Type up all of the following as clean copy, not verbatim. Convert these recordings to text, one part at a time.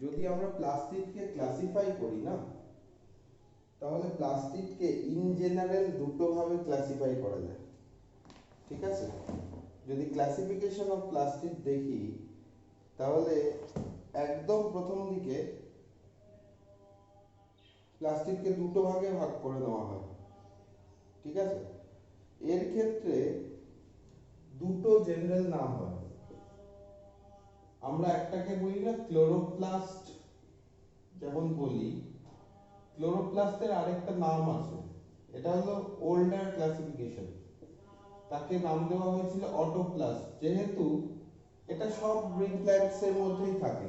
যদি আমরা প্লাস্টিডকে ক্লাসিফাই করি না, তাহলে প্লাস্টিডকে ইন জেনারেল দুটো ভাবে ক্লাসিফাই করা যায়। ঠিক আছে, যদি ক্লাসিফিকেশন অফ প্লাস্টিড দেখি, তাহলে একদম প্রথম দিকে প্লাস্টিককে দুটো ভাগে ভাগ করে নেওয়া হয়। ঠিক আছে, এর ক্ষেত্রে দুটো জেনারেল নাম হয়। আমরা একটাকে বলি না ক্লোরোপ্লাস্ট, যেমন বলি ক্লোরোপ্লাস্টের আরেকটা নাম আছে, এটা হলো ওল্ডার ক্লাসিফিকেশন। তাকে নাম দেওয়া হয়েছিল অটোপ্লাস্ট, যেহেতু এটা সব গ্রিন প্ল্যান্টস এর মধ্যেই থাকে,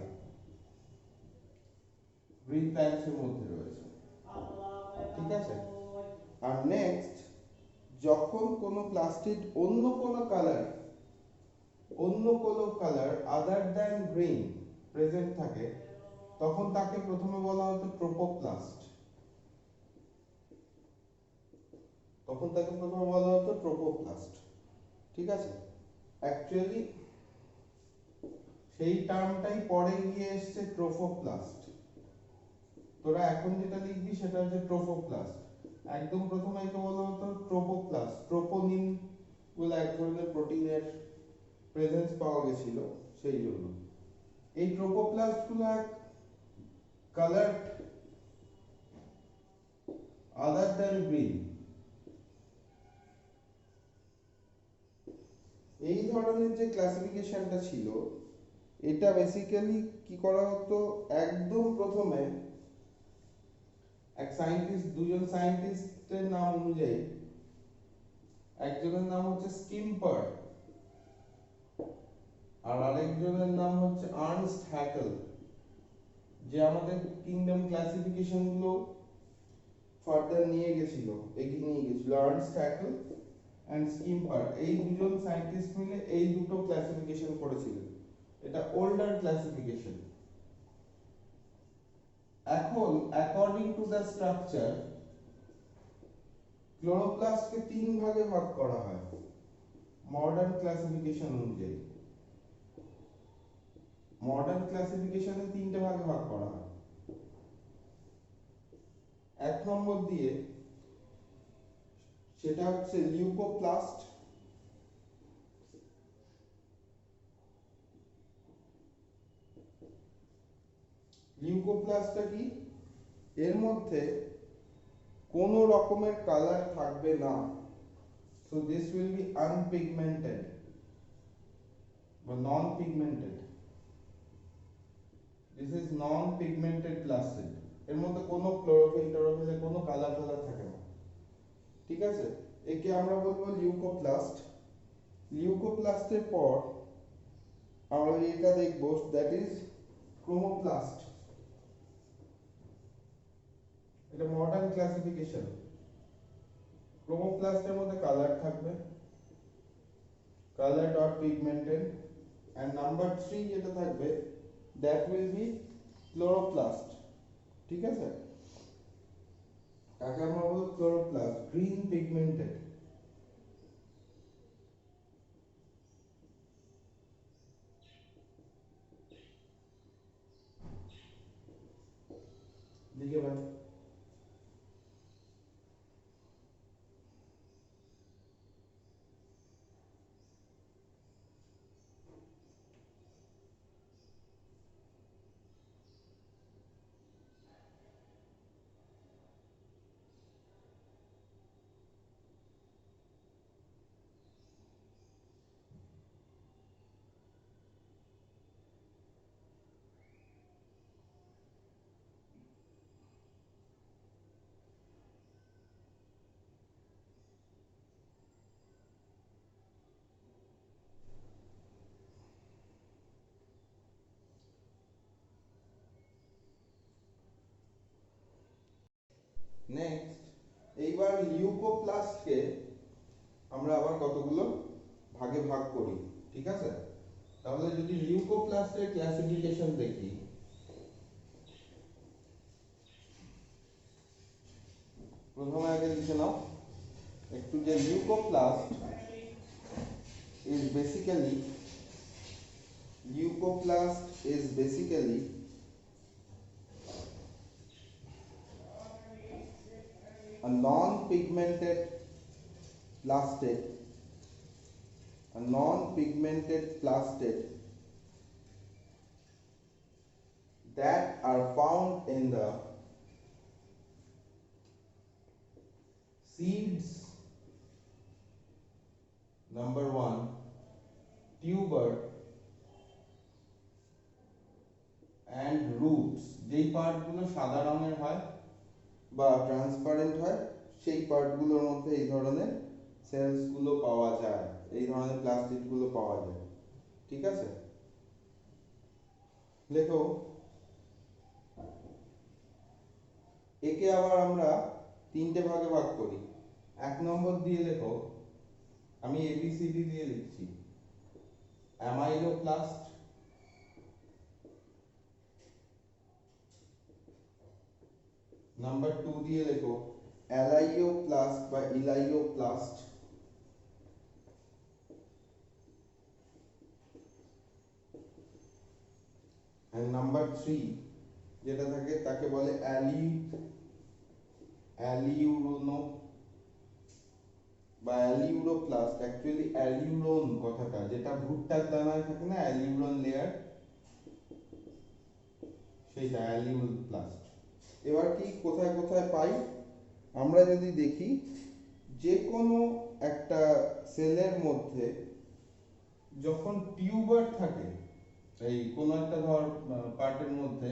গ্রিন প্ল্যান্টস এর মধ্যে রয়েছে। ঠিক আছে, আর নেক্সট, যখন কোনো প্লাস্টিড অন্য কোনো colour other than green present থাকে, তখন তাকে প্রথমে বলা হতো ট্রোপোপ্লাস্ট। ঠিক আছে, অ্যাকচুয়ালি সেই টার্মটাই পরে গিয়ে এসছে ট্রোফোপ্লাস্ট। তোরা এখন যেটা লিখবি সেটা হচ্ছে ট্রোফোপ্লাস্ট। একদম প্রথমে একে বলা হতো ট্রোপোপ্লাস্ট। ট্রোপোনিন বলে এক ধরনের প্রোটিনের প্রেজেন্স পাওয়া গেছিল, সেই জন্য। এই ট্রোপোপ্লাস্ট গুলো এক কালার আদার দ্যান গ্রিন, এই ধরনের যে ক্লাসিফিকেশনটা ছিল, এটা বেসিক্যালি কি করা হতো, একদম প্রথমে দুজন সায়েন্টিস্টের নাম অনুযায়ী, একজনের নাম হচ্ছে স্কিম্পার আর আরেকজনের নাম হচ্ছে আর্নস্ট হ্যাকেল, যে আমাদের কিংডম ক্লাসিফিকেশন গুলো ফার্দার এগিয়ে নিয়ে গেছিল। আর্নস্ট হ্যাকেল এন্ড স্কিম্পার, এই দুজন সায়েন্টিস্ট মিলে এই দুটো ক্লাসিফিকেশন করেছিলেন। এটা ওল্ডার ক্লাসিফিকেশন। এখন অ্যাকর্ডিং টু দ্য স্ট্রাকচার, ক্লোরোপ্লাস্টকে তিন ভাগে ভাগ করা হয় মডার্ন ক্লাসিফিকেশন অনুযায়ী। মডার্ন ক্লাসিফিকেশনে তিনটে ভাগে ভাগ করা হয়। এক নম্বর দিয়ে সেটা হচ্ছে লিউকোপ্লাস্ট, লিউকোপ্লাস্টটা কি, এর মধ্যে কোনো রকমের কালার থাকবে না, so this will be unpigmented বা non pigmented, this is non pigmented plastid, এর মধ্যে কোনো ক্লোরোফিল কোনো কালার থাকে না। ঠিক আছে, একে আমরা বলবো লিউকোপ্লাস্ট। লিউকোপ্লাস্টের পর আমরা এটা দেখবো, দ্যাট ইজ ক্রোমোপ্লাস্ট। এটা মডার্ন ক্লাসিফিকেশন। ক্রোমোপ্লাস্টের মধ্যে কালার থাকবে, colour dot pigmented. And number 3 যেটা থাকবে, দ্যাট উইল বি ক্লোরোপ্লাস্ট। ঠিক আছে, তাকে আমরা বলবো ক্লোরোপ্লাস্ট, গ্রিন পিগমেন্টেড। লিখে ভাই। নেক্সট, এইবার লিউকোপ্লাস্টকে আমরা আবার কতগুলো ভাগে ভাগ করি। ঠিক আছে, তাহলে যদি লিউকোপ্লাস্টের ক্লাসিফিকেশন দেখি, প্রথমে আগে লিখে নাও একটু, যে leucoplast is basically a non-pigmented plastic, that are found in the seeds, number 1, tuber and roots, যেই পার্টগুলো সাদা রঙের হয় বা ট্রান্সপারেন্ট হয় সেই পার্টগুলোর মধ্যে এই ধরনের সেলস গুলো পাওয়া যায়, এই ধরনের প্লাস্টিক গুলো পাওয়া যায়। ঠিক আছে, দেখো একে আবার আমরা তিনটে ভাগে ভাগ করি। 1 নম্বর দিয়ে লেখো, আমি এবিসিডি দিয়ে লিখছি, অ্যামাইলোপ্লাস্ট, নাম্বার 2 দিয়ে লেখো অ্যালাইওপ্লাস্ট বা ইলাইওপ্লাস্ট, এন্ড নাম্বার 3 যেটা থাকে তাকে বলে অ্যালিউরোনো বা অ্যালিউরোপ্লাস্ট। অ্যাকচুয়ালি অ্যালিউরোন কথাটা, যেটা ভুট্টার দানায় থাকে না অ্যালিউরন লেয়ার, সেইটা অ্যালিউরোপ্লাস্ট। এবার কি কোথায় কোথায় পাই, আমরা যদি দেখি যে কোনো একটা সেলের মধ্যে যখন টিউবার থাকে, এই কোন একটা ধর পার্টের মধ্যে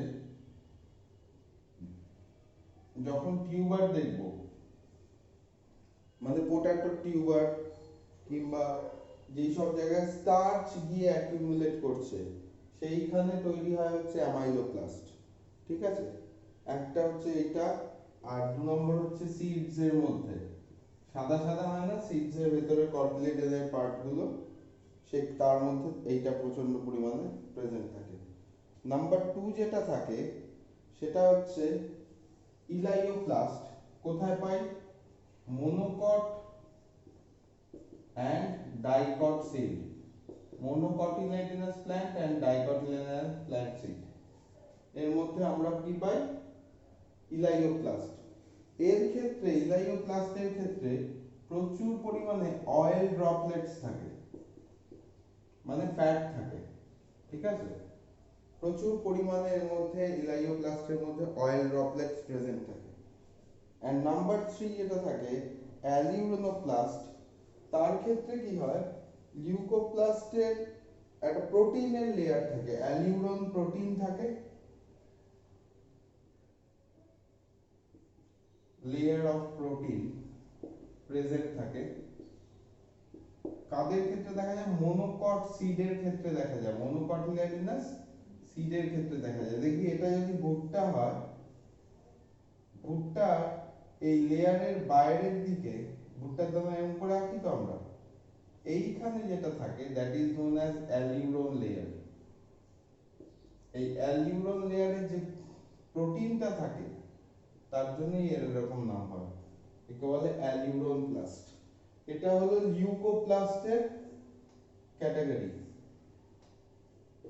যখন টিউবার দেখব, মানে পোটাটো টিউবার কিংবা যেই সব জায়গায় স্টার্চ গিয়ে অ্যাকুমুলেট করছে সেইখানে তৈরি হয় হচ্ছে অ্যামাইলোপ্লাস্ট। ঠিক আছে, একটা হচ্ছে এটা, আর 2 নম্বর হচ্ছে সিডস এর মধ্যে সাদা সাদা হয় না, সিডস এর ভেতরে কর্টিলেজের পার্ট গুলো, সেই তার মধ্যে এইটা প্রচন্ড পরিমাণে প্রেজেন্ট থাকে। নাম্বার 2 যেটা থাকে সেটা হচ্ছে ইলাইওপ্লাস্ট। কোথায় পাই? Monocot and dicot seed, monocotyledonous plant and dicotyledonous plant seed, এর মধ্যে আমরা কি পাই? ইলাইওপ্লাস্ট। এর ক্ষেত্রে ইলাইওপ্লাস্টের ক্ষেত্রে প্রচুর পরিমাণে অয়েল ড্রপলেটস থাকে, মানে ফ্যাট থাকে। ঠিক আছে, প্রচুর পরিমাণে এর মধ্যে ইলাইওপ্লাস্টের মধ্যে অয়েল ড্রপলেটস প্রেজেন্ট থাকে। এন্ড নাম্বার 3 যেটা থাকে অ্যালিউরোনোপ্লাস্ট, তার ক্ষেত্রে কি হয়, লিউকোপ্লাস্টের একটা প্রোটিনের লেয়ার থাকে, অ্যালিউরন প্রোটিন থাকে, লেয়ার অফ প্রোটিন প্রেজেন্ট থাকে। কাদের ক্ষেত্রে দেখা যায়? মনোকট সিডের ক্ষেত্রে দেখা যায়, মনোকটিলেডোনাস সিডের ক্ষেত্রে দেখা যায়। দেখি এটা যদি ভুট্টা হয়, ভুট্টা এই লেয়ারের বাইরের দিকে, ভুট্টার দানা এমন করে রাখি তো আমরা, এইখানে যেটা থাকে that is known as aleurone layer. এই অ্যালিউরন লেয়ারের যে প্রোটিনটা থাকে তার জন্যই এর এরকম নাম হয়, একে বলে অ্যালিউরন প্লাস্ট। এটা হলো লিউকোপ্লাস্টের ক্যাটাগরি।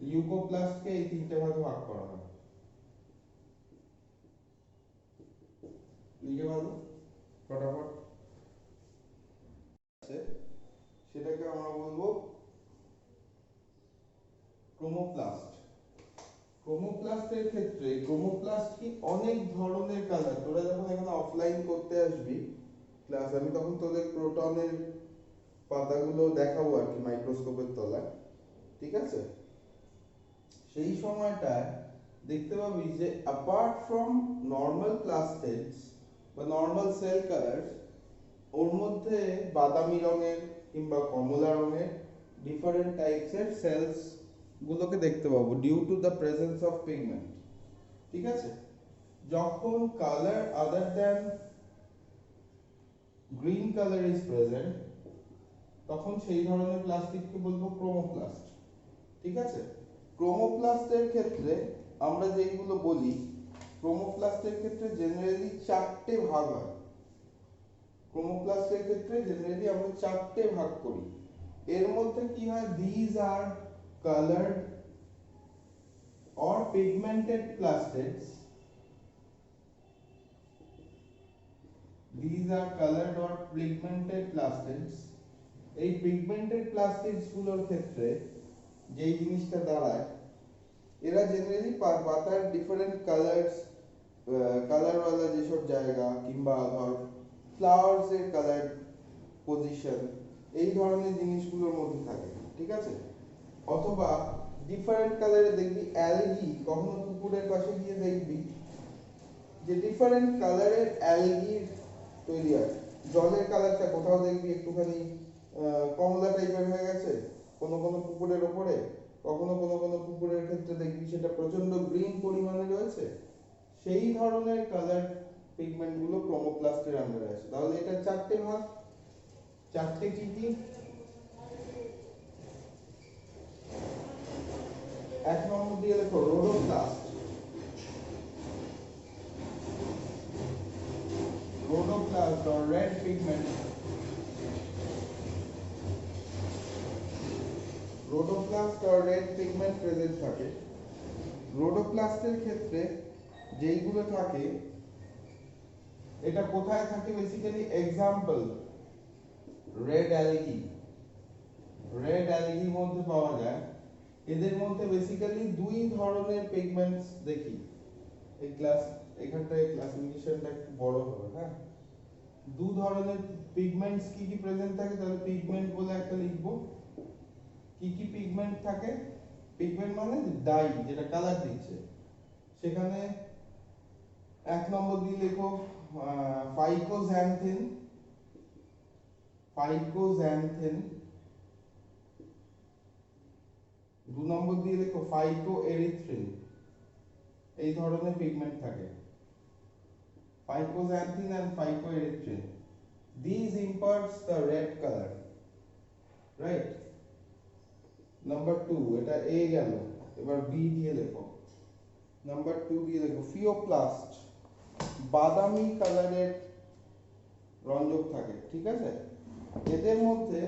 লিউকোপ্লাস্টকে এই তিনটে ভাগে ভাগ করা হয়। লিখে ভালো ফটাফট। সেটাকে আমরা বলবো ক্রোমোপ্লাস্ট। ক্রোমোপ্লাস্টের ক্ষেত্রে ক্রোমোপ্লাস্ট কি অনেক ধরনের কালার, তোরা যখন এখানে অফলাইন করতে আসবি ক্লাস, আমি তখন তোদের প্রোটনের পাতাগুলো দেখাবো আর কি মাইক্রোস্কোপের তলায়। ঠিক আছে, সেই সময়টায় দেখতে পাবি যে অ্যাপার্ট ফ্রম নর্মাল প্লাস্টেডস বা নর্মাল সেল কালার্স, ওর মধ্যে বাদামি রঙের কিংবা কমলা রঙের ডিফারেন্ট টাইপসের সেলস গুলোকে দেখতে পাবো due to the presence of pigment. ঠিক আছে, যখন colour other than green colour is present, তখন সেই ধরনের প্লাস্টিককে বলবো ক্রোমোপ্লাস্ট। ঠিক আছে, ক্রোমোপ্লাস্টের ক্ষেত্রে আমরা যেগুলো বলি, ক্রোমোপ্লাস্টের ক্ষেত্রে জেনারেলি 4টে ভাগ হয়। ক্রোমোপ্লাস্টের ক্ষেত্রে জেনারেলি আমরা 4টে ভাগ করি। এর মধ্যে কি হয়, these are colored or pigmented plastids these are colored or pigmented plastids. এই পিগমেন্টেড প্লাস্টিডস গুলোর ক্ষেত্রে যেই জিনিসটা দাঁড়ায়, এরা জেনারেলি পাতার ডিফারেন্ট কালারস, কালারওয়ালা যেসব জায়গা কিংবা ধর ফ্লাওয়ার্স এর কালার পজিশন, এই ধরনের জিনিসগুলোর মধ্যে থাকে, ঠিক আছে? অথবা ডিফারেন্ট কালারে দেখবি অ্যালগি, কখনো পুকুরের পাশে গিয়ে দেখবি যে ডিফারেন্ট কালারের অ্যালগি তৈরি হয়। জলের কালারটা কোথাও দেখবি একটুখানি কমলা টাইপের হয়ে গেছে কোনো কোনো পুকুরের ওপরে, কখনো কোনো কোনো পুকুরের ক্ষেত্রে দেখবি সেটা প্রচন্ড গ্রিন পরিমাণে রয়েছে। সেই ধরনের কালার পিগমেন্ট গুলো ক্রোমোপ্লাস্টের আন্ডারে আসে। তাহলে এটা চারটে ভাগ, চারটে কি কি? এক নম্বর দিয়ে লেখো রোডোপ্লাস্ট। Rhodoplast or red pigment. Rhodoplast or red pigment present থাকে। রোডোপ্লাস্টের ক্ষেত্রে যেইগুলো থাকে, এটা কোথায় থাকে basically? Example red algae, red অ্যালগির মধ্যে পাওয়া যায়। এদের মধ্যে বেসিক্যালি দুই ধরনের পিগমেন্টস দেখি। এই ক্লাস এখানটায় ক্লাসিফিকেশনটা একটু বড় হবে, হ্যাঁ। দু ধরনের পিগমেন্টস কি কি প্রেজেন্ট থাকে, তাহলে পিগমেন্ট বলে একটা লিখবো। কি কি পিগমেন্ট থাকে? পিগমেন্ট মানে ডাই, যেটা কালার দিচ্ছে। সেখানে এক নম্বর দিয়ে লেখো ফাইকোজ্যান্থিন, ফাইকোজ্যান্থিন। দু নম্বর দিয়ে লেখো ফাইকোএরিথ্রিন। এই ধরনের পিগমেন্ট থাকে, ফাইকোজ্যান্থিন and phycoerythrin. These imparts the red color, right? Number 2, এটা A গেল, এবার B দিয়ে লেখো। নাম্বার 2 দিয়ে লেখো ফিওপ্লাস্ট, বাদামি কালারের রঞ্জক থাকে, ঠিক আছে? এদের মধ্যে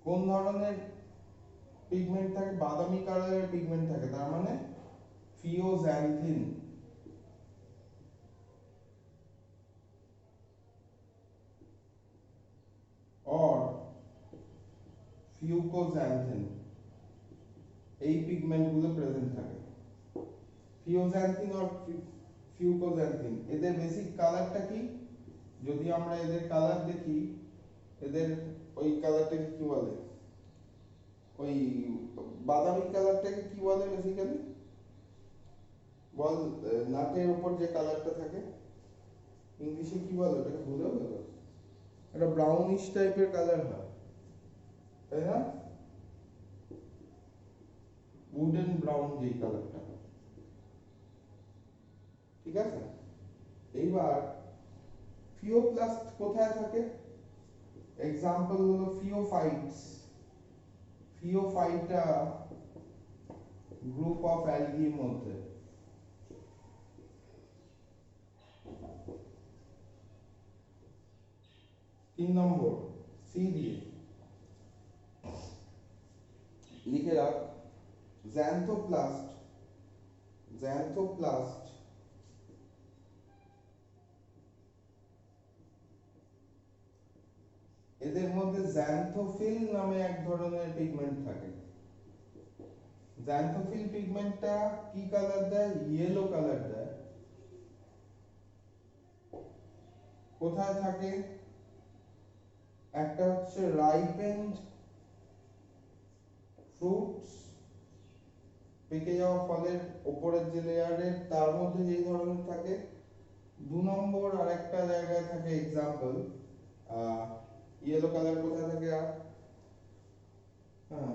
কোন ধরনের পিগমেন্ট থাকে? বাদামি কালারের পিগমেন্ট থাকে, তার মানে ফিওজ্যান্থিন। or ফিউকোজ্যান্থিন, এই পিগমেন্ট গুলো প্রেজেন্ট থাকে। ফিওজ্যান্থিন আর ফিউকোজ্যান্থিন, এদের বেসিক কালারটা কি? যদি আমরা এদের কালার দেখি, এদের ওই কালারটাকে কি বলে? ওই বাদামি কালারটাকে কি বলে বেসিক্যালি? বল, নাটের উপর যে কালারটা থাকে ইংলিশে কি বলে ওটাকে? ভুলেও গেল। একটা ব্রাউনিশ টাইপের কালার হয়, তাই না? উডেন ব্রাউন যেই কালারটা, ঠিক আছে? এইবার ফিওপ্লাস্ট কোথায় থাকে? এক্সাম্পল হলো ফিওফাইটস। ফিওফাইটা গ্রুপ অফ অ্যালগির মধ্যে। তিন নম্বর সি দিয়ে লিখে রাখ জ্যান্থোপ্লাস্ট। জ্যান্থোপ্লাস্ট এদের মধ্যে জ্যান্থোফিল নামে এক ধরনের পিগমেন্ট থাকে। জ্যান্থোফিল পিগমেন্টটা কি কালার দেয়? ইয়েলো কালার দেয়। কোথায় থাকে? একটা হচ্ছে রাইপেন্ড ফ্রুটস, পেকে যাওয়া ফলের উপরের যে লেয়ারের তার মধ্যে যেই ধরনের থাকে। দু নম্বর আরেকটা জায়গায় থাকে এক্সাম্পল ইয়েলো কালার কোথায় থাকে? আর হ্যাঁ,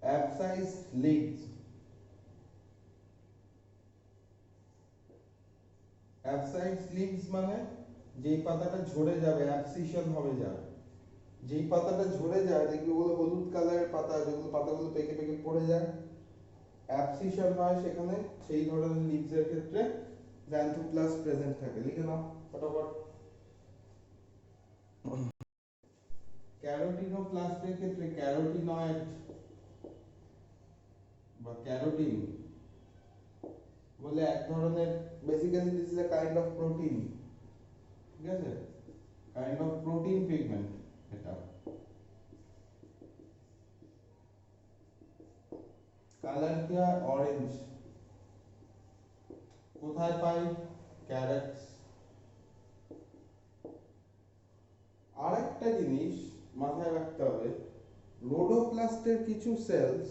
অ্যাবসাইসড লিভস। অ্যাবসাইসড লিভস মানে যেই পাতাটা ঝরে যাবে, অ্যাবসিশন হবে যার। যেই পাতাটা ঝরে যায় দেখবি ওগুলো হলুদ কালারের পাতা, যেগুলো পাতাগুলো পেকে পেকে পড়ে যায়, অ্যাবসিশন হয় সেখানে। সেই ধরনের লিভস এর ক্ষেত্রে জ্যান্থোপ্লাস্ট প্রেজেন্ট থাকে। লিখে নাও ফটাফট। ক্যারোটিনোপ্লাস্টের ক্ষেত্রে ক্যারোটিনয়েড বা ক্যারোটিন বলে এক ধরনের, basically this is a kind of protein, ঠিক আছে, কাইন্ড অফ প্রোটিন পিগমেন্ট। এটা কালার কি হয় অরেঞ্জ। কোথায় পাই? ক্যারটস। আরেকটা জিনিস মাথায় রাখতে হবে, রোডোপ্লাস্টের কিছু সেলস,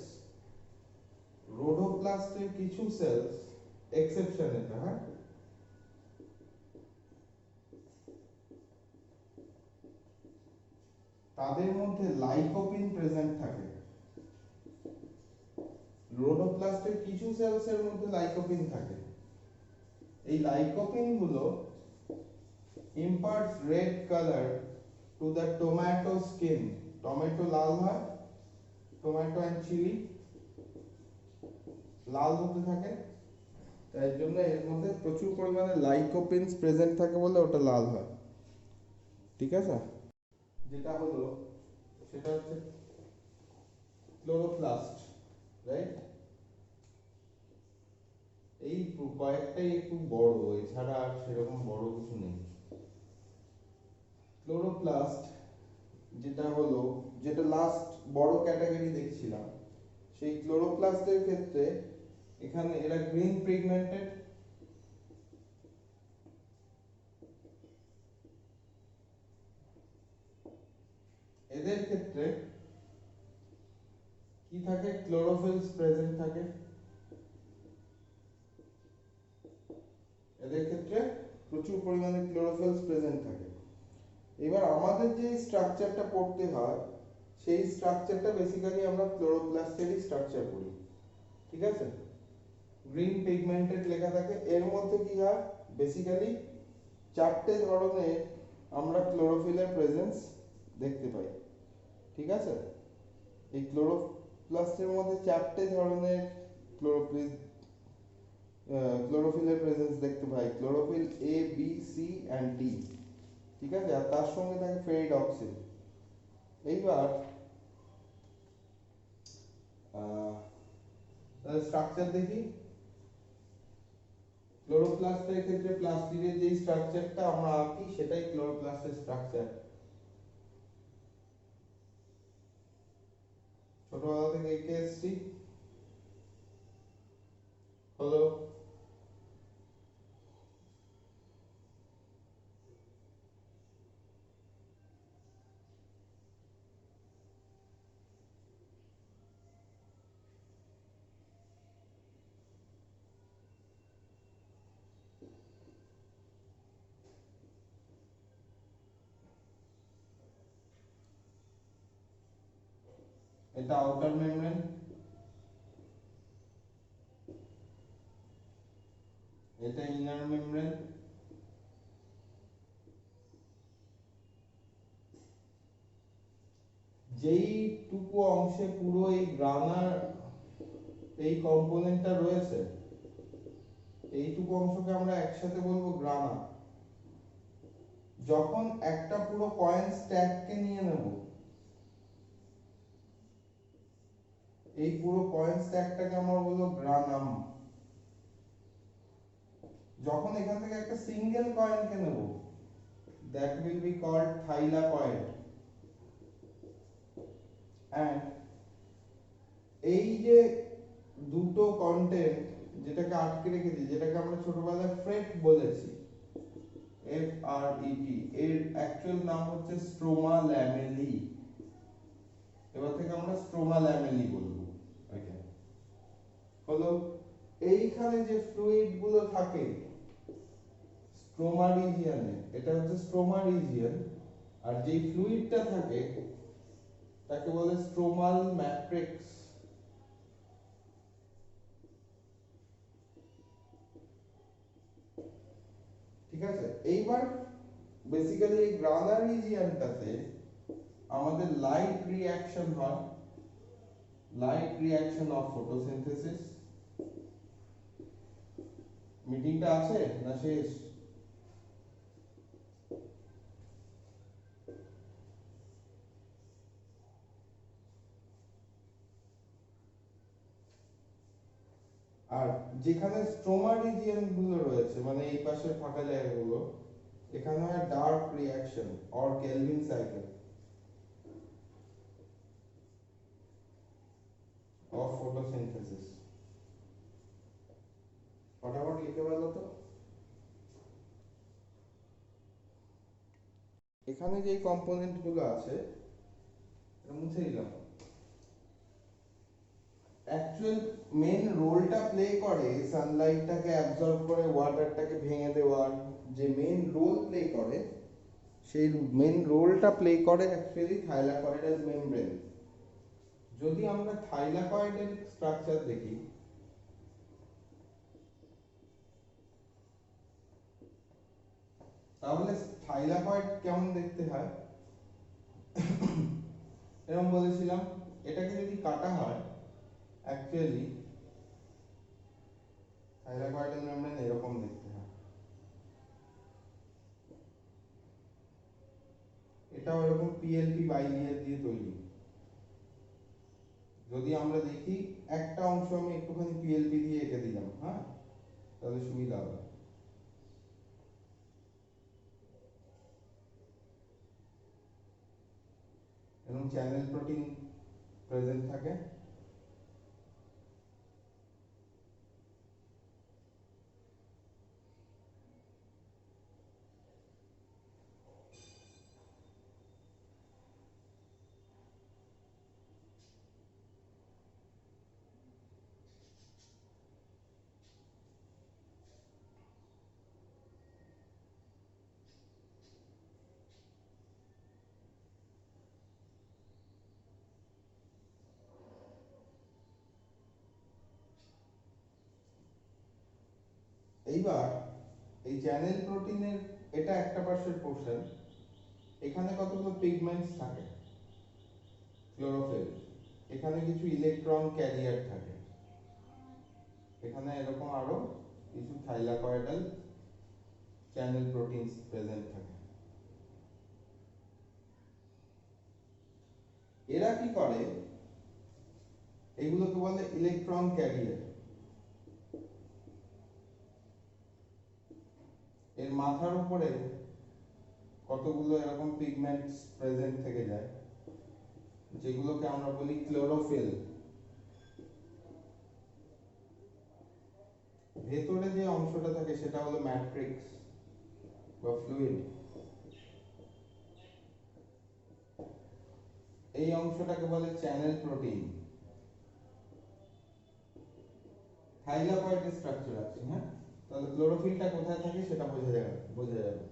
এক্সেপশন এটা, হ্যাঁ, তাদের মধ্যে লাইকোপিন প্রেজেন্ট থাকে। রোডোপ্লাস্টের কিছু সেলসের মধ্যে লাইকোপিন থাকে। এই লাইকোপিন গুলো imparts red color to the tomato skin. Tomato লাল হয়, টমেটো এন্ড চিলি লাল হতে থাকে, তাই জন্য এর মধ্যে প্রচুর পরিমাণে লাইকোপিনস প্রেজেন্ট থাকে বলে ওটা লাল হয়, ঠিক আছে। যেটা হলো সেটা হচ্ছে ক্লোরোপ্লাস্ট, রাইট। এই কয়েকটাই একটু বড়, এছাড়া আর সেরকম বড় কিছু নেই। ক্লোরোপ্লাস্ট যেটা হলো, যেটা লাস্ট বড় ক্যাটাগরি দেখছিলাম, সেই ক্লোরোপ্লাস্টের ক্ষেত্রে এখানে এরা গ্রিন পিগমেন্টেড, এদের ক্ষেত্রে কি থাকে, ক্লোরোফিলস প্রেজেন্ট থাকে, এদের ক্ষেত্রে প্রচুর পরিমাণে ক্লোরোফিলস প্রেজেন্ট থাকে। এবার আমাদের যে স্ট্রাকচারটা পড়তে হয় সেই স্ট্রাকচারটা বেসিক্যালি আমরা ক্লোরোপ্লাস্টেরই স্ট্রাকচার পড়ি, ঠিক আছে। গ্রিন পিগমেন্টেড লেখা থাকে, এর মধ্যে কি হয়, বেসিক্যালি চারটে ধরনের আমরা ক্লোরোফিলের প্রেজেন্স দেখতে পাই, ঠিক আছে। এই ক্লোরোপ্লাস্টের মধ্যে চারটে ধরনের ক্লোরোফিলের প্রেজেন্স দেখতে পাই, chlorophyll A B C and D, ঠিক আছে। আর তার সঙ্গে থাকে ফেরিডক্সিন। এইবার স্ট্রাকচার দেখি। ক্লোরোপ্লাস্টের ক্ষেত্রে প্লাস্টিডের যে স্ট্রাকচারটা আমরা আঁকি সেটাই ক্লোরোপ্লাস্টের স্ট্রাকচার। ছোটবেলা থেকে এঁকে এসছি, হলো। এটা আউটার মেমব্রেন, এটা ইনার মেমব্রেন, যেইটুকু অংশে পুরো এই গ্রানার এই কম্পোনেন্টটা রয়েছে, এইটুকু অংশকে আমরা একসাথে বলবো গ্রানা। যখন একটা পুরো কয়েন স্ট্যাককে নিয়ে নেব, এই পুরো কয়েন স্ট্যাকটাকে আমরা বলবো গ্রানাম। যখন এখান থেকে একটা সিঙ্গেল কয়েনকে নেব, that will be called thylakoid. and এই যে দুটো কন্টেন্ট যেটাকে আটকে রেখেছি, যেটাকে আমরা ছোটবেলায় ফ্রেট বলেছি, এফ আর ই টি, এর অ্যাকচুয়াল নাম হচ্ছে স্ট্রোমা ল্যামেলি। এবার থেকে আমরা স্ট্রোমা ল্যামেলি বলবো। ওকে, হলো এইখানে যে ফ্লুইড গুলো থাকে স্ট্রোমা রিজিয়নে, এটা হচ্ছে স্ট্রোমা রিজিয়ন, আর যেই ফ্লুইডটা থাকে তাকে বলে স্ট্রোমাল ম্যাট্রিক্স। ঠিক আছে। এইবার বেসিক্যালি এই গ্রানার রিজিয়নটাতে আমাদের লাইট রিঅ্যাকশন হয়, লাইট রিঅ্যাকশন অফ ফটোসিনথেসিস। মিটিংটা আছে না শেষ? আর যেখানে স্ট্রোমা রিজিয়ন গুলো রয়েছে মানে এই পাশের ফাঁকা জায়গাগুলো, এখানে হয় dark reaction or kelvin cycle of photosynthesis. ফটাফট লিখে বলো তো। এখানে যে কম্পোনেন্ট গুলো আছে এটা মুছে দিলাম। অ্যাকচুয়াল মেন রোলটা প্লে করে সানলাইটটাকে অ্যাবজর্ব করে ওয়াটারটাকে ভেঙে দেওয়ার, যে মেন রোল প্লে করে সেই মেন রোলটা প্লে করে অ্যাকচুয়ালি থাইলাকয়েডাল মেমব্রেন। যদি আমরা থাইলাকয়েডের স্ট্রাকচার দেখি, তাহলে থাইলাকয়েড কেমন দেখতে হয় এরকম বলেছিলাম। এটাকে যদি কাটা হয় অ্যাকচুয়ালি থাইলাকয়েডাল মেমব্রেন এরকম দেখতে হয়। এটাও এরকম পিএলপি বাইলিয়ার দিয়ে তৈরি। যদি আমরা দেখি একটা অংশ আমি একটুখানি পিএলপি দিয়ে এঁকে দিলাম, হ্যাঁ, তাহলে সুবিধা হবে। এবং চ্যানেল প্রোটিন প্রেজেন্ট থাকে। এইবার এই চ্যানেল প্রোটিনের এটা একটা পার্শ্বের পোর্শন, এখানে কতগুলো পিগমেন্টস থাকে ক্লোরোফিল, এখানে কিছু ইলেকট্রন ক্যারিয়ার থাকে, এখানে এরকম আরো কিছু থাইলাকয়েডাল চ্যানেল প্রোটিনস প্রেজেন্ট থাকে। এরা কি করে, এগুলোকে বলে ইলেকট্রন ক্যারিয়ার। এর মাথার উপরে কতগুলো এরকম পিগমেন্টস প্রেজেন্ট থেকে যায় যেগুলোকে আমরা বলি ক্লোরোফিল। ভেতরে যে অংশটা থাকে সেটা হলো ম্যাট্রিক্স বা ফ্লুইড। এই অংশটাকে বলে চ্যানেল প্রোটিন। থাইলাকয়েড স্ট্রাকচার আছে, হ্যাঁ, তাহলে ক্লোরোফিলটা কোথায় থাকে সেটা বোঝা যাবে।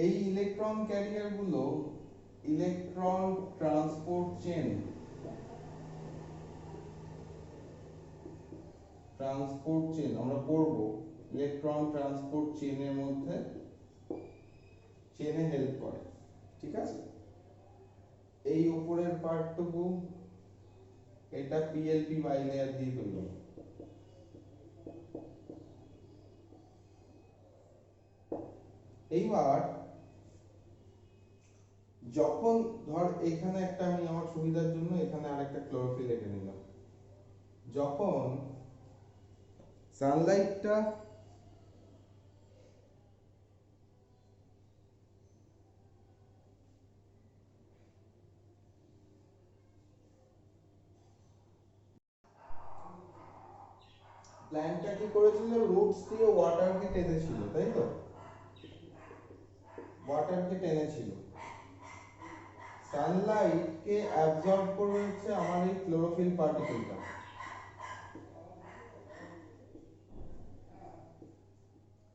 এই ইলেকট্রন ক্যারিয়ার গুলো ইলেকট্রন ট্রান্সপোর্ট চেন আমরা পড়ব, ইলেকট্রন ট্রান্সপোর্ট চেনের মধ্যে চেনে হেল্প করে, ঠিক আছে। এই উপরের পার্টটুকু এটা পিএলপি বাইলেয়ার দিয়ে তৈরি। এইবার যখন ধর এখানে একটা আমি আমার সুবিধার জন্য এখানে আরেকটা ক্লোরোফিল এঁকে নিলাম, যখন সানলাইটটা প্ল্যান্টটা কি করেছিল, রুটস দিয়ে ওয়াটারকে টেনেছিল, তাই তো, ওয়াটারকে টেনেছিল। সানলাইটকে অ্যাবজর্ব করে হচ্ছে আমার এই ক্লোরোফিল পার্টিকেলটা।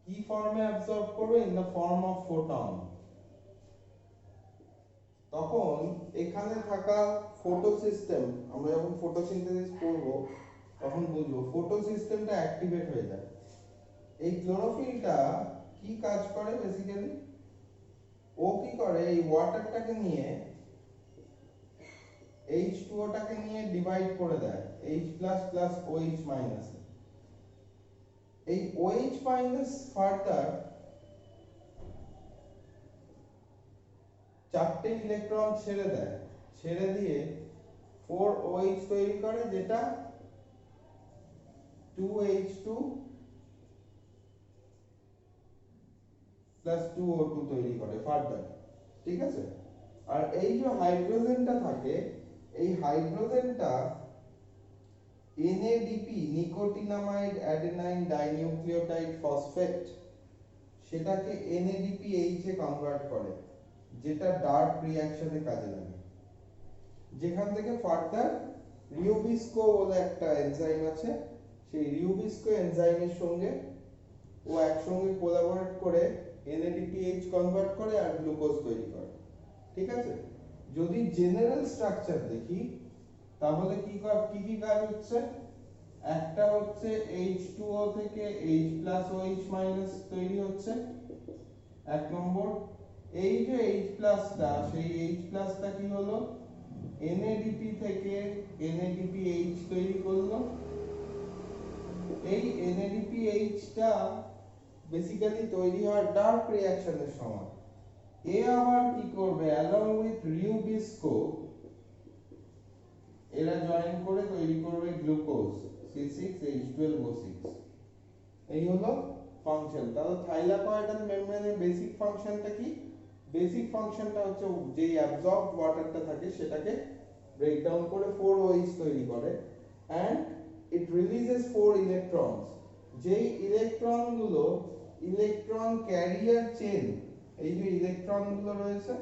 কি ফর্মে অ্যাবজর্ব করবে, in the form of photon. তখন এখানে থাকা ফটো সিস্টেম, আমরা যখন ফটোসিনথেসিস করব তখন বুঝবো ফটো সিস্টেমটা অ্যাক্টিভেট হয়ে যায়। এই ক্লোরোফিলটা কি কাজ করে বেসিক্যালি, ও কি করে এই ওয়াটারটাকে নিয়ে H2O-টাকে নিয়ে ডিভাইড করে দেয় H++ OH-। এই OH- ফার্দার চারটে ইলেকট্রন ছেড়ে দেয়, ছেড়ে দিয়ে 4OH তৈরি করে, যেটা 2H2 প্লাস 2O2 তৈরি করে ফার্দার, ঠিক আছে। আর এই যে হাইড্রোজেনটা থাকে, এই হাইড্রোজেনটা NADP nicotinamide adenine dinucleotide phosphate সেটাকে NADPH এ কনভার্ট করে, যেটা ডার্ক রিঅ্যাকশনে কাজে লাগে। যেখান থেকে ফার্দার রিউবিস্কো বলে একটা এনজাইম আছে, সেই রিউবিস্কো এনজাইমের সঙ্গে ও একসঙ্গে কোলাবোরেট করে NADPH কনভার্ট করে আর গ্লুকোজ তৈরি করে, ঠিক আছে। যদি জেনারেল স্ট্রাকচার দেখি তাহলে কি কি কাজ হচ্ছে, একটা হচ্ছে H2O থেকে H+OH- তৈরি হচ্ছে এক নম্বর। এই যে H+টা, সেই H+টা কি হলো, NADP থেকে NADPH তৈরি করলো। এই NADPH-টা বেসিক্যালি তৈরি হয় ডার্ক রিঅ্যাকশনের সময়। এ আবার কি করবে, অ্যালং উইথ রিউবিস্কো এরা জয়েন করে তৈরি করবে গ্লুকোজ C6H12O6। এই হলো ফাংশন। তাহলে থাইলাকয়েডাল মেমব্রেনের বেসিক ফাংশনটা কি, বেসিক ফাংশনটা হচ্ছে যে অ্যাবজর্বড ওয়াটারটা থাকে সেটাকে ব্রেক ডাউন করে 4OH তৈরি করে and it releases 4 electrons। যেই ইলেকট্রনগুলো ইলেকট্রন ক্যারিয়ার চেন, এই যে ইলেকট্রনগুলো রয়েছে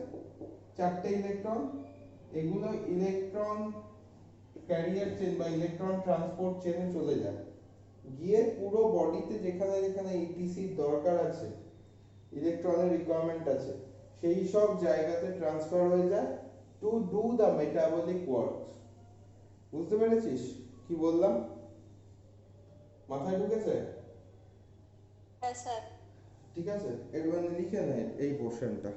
চারটে ইলেকট্রন, এগুলো ইলেকট্রন ক্যারিয়ার চেন বা ইলেকট্রন ট্রান্সপোর্ট চেনে চলে যায়, গিয়ে পুরো বডিতে যেখানে যেখানে ইটিসি দরকার আছে, ইলেকট্রনের রিকোয়ারমেন্ট আছে, সেই সব জায়গাতে ট্রান্সফার হয়ে যায় to do the metabolic works. বুঝতে পেরেছিস কি বললাম, মাথায় ঢুকেছে? হ্যাঁ স্যার। ঠিক আছে, এর মানে লিখে নে এই পোর্শনটা।